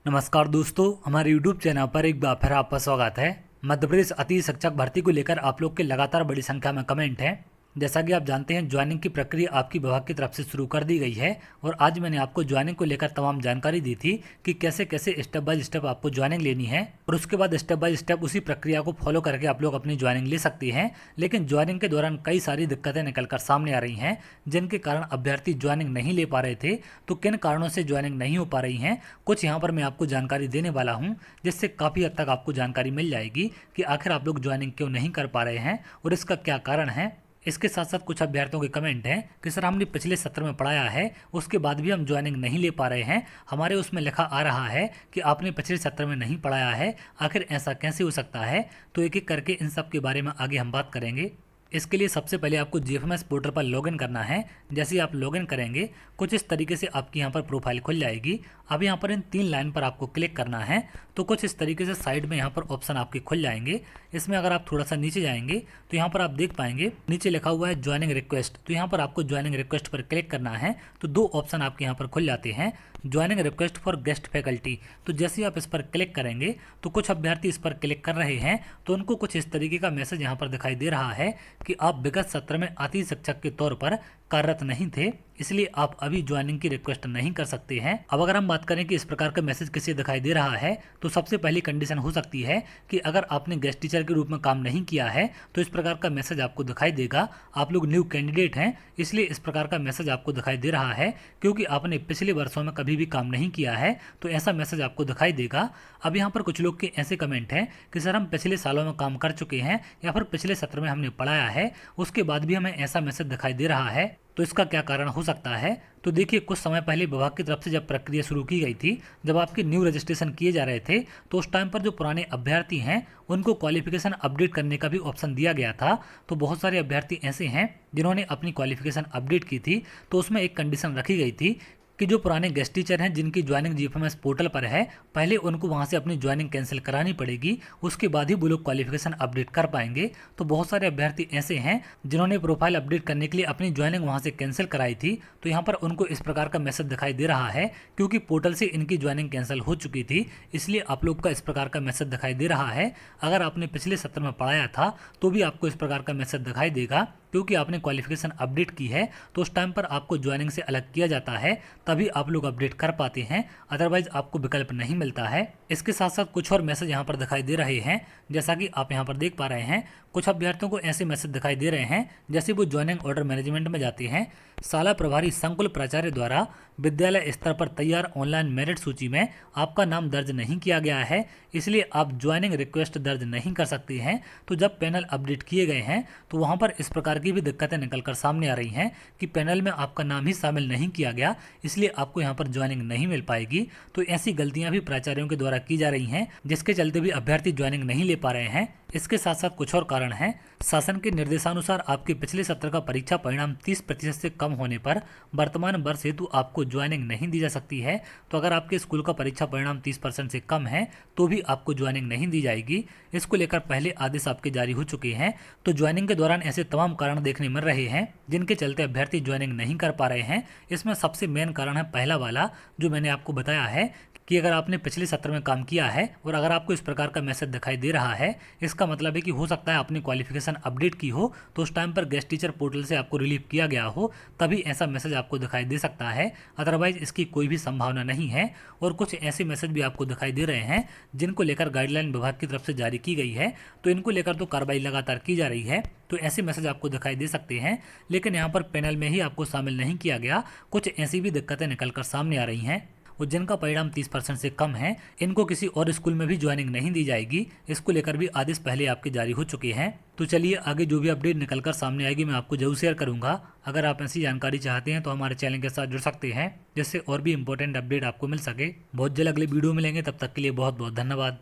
नमस्कार दोस्तों, हमारे YouTube चैनल पर एक बार फिर आपका स्वागत है। मध्य प्रदेश अति शिक्षक भर्ती को लेकर आप लोग के लगातार बड़ी संख्या में कमेंट हैं। जैसा कि आप जानते हैं, ज्वाइनिंग की प्रक्रिया आपकी विभाग की तरफ से शुरू कर दी गई है और आज मैंने आपको ज्वाइनिंग को लेकर तमाम जानकारी दी थी कि कैसे कैसे स्टेप बाय स्टेप आपको ज्वाइनिंग लेनी है और उसके बाद स्टेप बाय स्टेप उसी प्रक्रिया को फॉलो करके आप लोग अपनी ज्वाइनिंग ले सकते हैं। लेकिन ज्वाइनिंग के दौरान कई सारी दिक्कतें निकलकर सामने आ रही हैं, जिनके कारण अभ्यर्थी ज्वाइनिंग नहीं ले पा रहे थे। तो किन कारणों से ज्वाइनिंग नहीं हो पा रही हैं, कुछ यहाँ पर मैं आपको जानकारी देने वाला हूँ, जिससे काफ़ी हद तक आपको जानकारी मिल जाएगी कि आखिर आप लोग ज्वाइनिंग क्यों नहीं कर पा रहे हैं और इसका क्या कारण है। इसके साथ साथ कुछ अभ्यर्थियों के कमेंट हैं कि सर, हमने पिछले सत्र में पढ़ाया है, उसके बाद भी हम ज्वाइनिंग नहीं ले पा रहे हैं। हमारे उसमें लिखा आ रहा है कि आपने पिछले सत्र में नहीं पढ़ाया है, आखिर ऐसा कैसे हो सकता है। तो एक एक करके इन सब के बारे में आगे हम बात करेंगे। इसके लिए सबसे पहले आपको जीएफएमएस पोर्टल पर लॉगिन करना है। जैसे ही आप लॉगिन करेंगे, कुछ इस तरीके से आपकी यहाँ पर प्रोफाइल खुल जाएगी। अब यहाँ पर इन 3 लाइन पर आपको क्लिक करना है, तो कुछ इस तरीके से साइड में यहाँ पर ऑप्शन आपके खुल जाएंगे। इसमें अगर आप थोड़ा सा नीचे जाएंगे तो यहाँ पर आप देख पाएंगे नीचे लिखा हुआ है ज्वाइनिंग रिक्वेस्ट। तो यहाँ पर आपको ज्वाइनिंग रिक्वेस्ट पर क्लिक करना है, तो 2 ऑप्शन आपके यहाँ पर खुल जाते हैं, joining request for guest faculty. तो जैसे ही आप इस पर क्लिक करेंगे तो कुछ अभ्यर्थी इस पर क्लिक कर रहे हैं, तो उनको कुछ इस तरीके का मैसेज यहाँ पर दिखाई दे रहा है कि आप विगत सत्र में अतिथि शिक्षक के तौर पर कार्यरत नहीं थे, इसलिए आप अभी ज्वाइनिंग की रिक्वेस्ट नहीं कर सकते हैं। अब अगर हम बात करें कि इस प्रकार का मैसेज किसे दिखाई दे रहा है, तो सबसे पहली कंडीशन हो सकती है कि अगर आपने गेस्ट टीचर के रूप में काम नहीं किया है तो इस प्रकार का मैसेज आपको दिखाई देगा। आप लोग न्यू कैंडिडेट हैं, इसलिए इस प्रकार का मैसेज आपको दिखाई दे रहा है। क्योंकि आपने पिछले वर्षों में कभी भी काम नहीं किया है तो ऐसा मैसेज आपको दिखाई देगा। अब यहाँ पर कुछ लोग के ऐसे कमेंट हैं कि सर, हम पिछले सालों में काम कर चुके हैं या फिर पिछले सत्र में हमने पढ़ाया है, उसके बाद भी हमें ऐसा मैसेज दिखाई दे रहा है, तो इसका क्या कारण हो सकता है। तो देखिए, कुछ समय पहले विभाग की तरफ से जब प्रक्रिया शुरू की गई थी, जब आपके न्यू रजिस्ट्रेशन किए जा रहे थे, तो उस टाइम पर जो पुराने अभ्यर्थी हैं उनको क्वालिफिकेशन अपडेट करने का भी ऑप्शन दिया गया था। तो बहुत सारे अभ्यर्थी ऐसे हैं जिन्होंने अपनी क्वालिफिकेशन अपडेट की थी, तो उसमें एक कंडीशन रखी गई थी कि जो पुराने गेस्ट टीचर हैं जिनकी ज्वाइनिंग जीएफएमएस पोर्टल पर है, पहले उनको वहां से अपनी ज्वाइनिंग कैंसिल करानी पड़ेगी, उसके बाद ही वो लोग क्वालिफिकेशन अपडेट कर पाएंगे। तो बहुत सारे अभ्यर्थी ऐसे हैं जिन्होंने प्रोफाइल अपडेट करने के लिए अपनी ज्वाइनिंग वहां से कैंसिल कराई थी, तो यहाँ पर उनको इस प्रकार का मैसेज दिखाई दे रहा है। क्योंकि पोर्टल से इनकी ज्वाइनिंग कैंसिल हो चुकी थी, इसलिए आप लोग का इस प्रकार का मैसेज दिखाई दे रहा है। अगर आपने पिछले सत्र में पढ़ाया था तो भी आपको इस प्रकार का मैसेज दिखाई देगा, क्योंकि आपने क्वालिफिकेशन अपडेट की है तो उस टाइम पर आपको ज्वाइनिंग से अलग किया जाता है, तभी आप लोग अपडेट कर पाते हैं, अदरवाइज आपको विकल्प नहीं मिलता है। इसके साथ साथ कुछ और मैसेज यहाँ पर दिखाई दे रहे हैं। जैसा कि आप यहाँ पर देख पा रहे हैं, कुछ अभ्यर्थियों को ऐसे मैसेज दिखाई दे रहे हैं जैसे वो ज्वाइनिंग ऑर्डर मैनेजमेंट में जाते हैं, शाला प्रभारी संकुल प्राचार्य द्वारा विद्यालय स्तर पर तैयार ऑनलाइन मेरिट सूची में आपका नाम दर्ज नहीं किया गया है, इसलिए आप ज्वाइनिंग रिक्वेस्ट दर्ज नहीं कर सकते हैं। तो जब पैनल अपडेट किए गए हैं तो वहां पर इस प्रकार की भी दिक्कतें निकलकर सामने आ रही हैं कि पैनल में आपका नाम ही शामिल नहीं किया गया, इसलिए आपको यहाँ पर ज्वाइनिंग नहीं मिल पाएगी। तो ऐसी गलतियां भी प्राचार्यों के द्वारा की जा रही हैं, जिसके चलते भी अभ्यर्थी ज्वाइनिंग नहीं ले पा रहे हैं। इसके साथ साथ कुछ और कारण हैं। शासन के निर्देशानुसार आपके पिछले सत्र का परीक्षा परिणाम 30% से कम होने पर वर्तमान वर्ष हेतु आपको ज्वाइनिंग नहीं दी जा सकती है। तो अगर आपके स्कूल का परीक्षा परिणाम 30% से कम है तो भी आपको ज्वाइनिंग नहीं दी जाएगी। इसको लेकर पहले आदेश आपके जारी हो चुके हैं। तो ज्वाइनिंग के दौरान ऐसे तमाम कारण देखने मिल रहे हैं जिनके चलते अभ्यर्थी ज्वाइनिंग नहीं कर पा रहे हैं। इसमें सबसे मेन कारण है पहला वाला, जो मैंने आपको बताया है कि अगर आपने पिछले सत्र में काम किया है और अगर आपको इस प्रकार का मैसेज दिखाई दे रहा है, इसका मतलब है कि हो सकता है आपने क्वालिफिकेशन अपडेट की हो, तो उस टाइम पर गेस्ट टीचर पोर्टल से आपको रिलीव किया गया हो, तभी ऐसा मैसेज आपको दिखाई दे सकता है, अदरवाइज इसकी कोई भी संभावना नहीं है। और कुछ ऐसे मैसेज भी आपको दिखाई दे रहे हैं जिनको लेकर गाइडलाइन विभाग की तरफ से जारी की गई है, तो इनको लेकर तो कार्रवाई लगातार की जा रही है। तो ऐसे मैसेज आपको दिखाई दे सकते हैं, लेकिन यहाँ पर पैनल में ही आपको शामिल नहीं किया गया। कुछ ऐसी भी दिक्कतें निकलकर सामने आ रही हैं और जिनका परिणाम 30% से कम है, इनको किसी और स्कूल में भी ज्वाइनिंग नहीं दी जाएगी। इसको लेकर भी आदेश पहले आपके जारी हो चुके हैं। तो चलिए, आगे जो भी अपडेट निकलकर सामने आएगी मैं आपको जरूर शेयर करूंगा। अगर आप ऐसी जानकारी चाहते हैं तो हमारे चैनल के साथ जुड़ सकते हैं, जिससे और भी इंपॉर्टेंट अपडेट आपको मिल सके। बहुत जल्द अगले वीडियो मिलेंगे, तब तक के लिए बहुत बहुत धन्यवाद।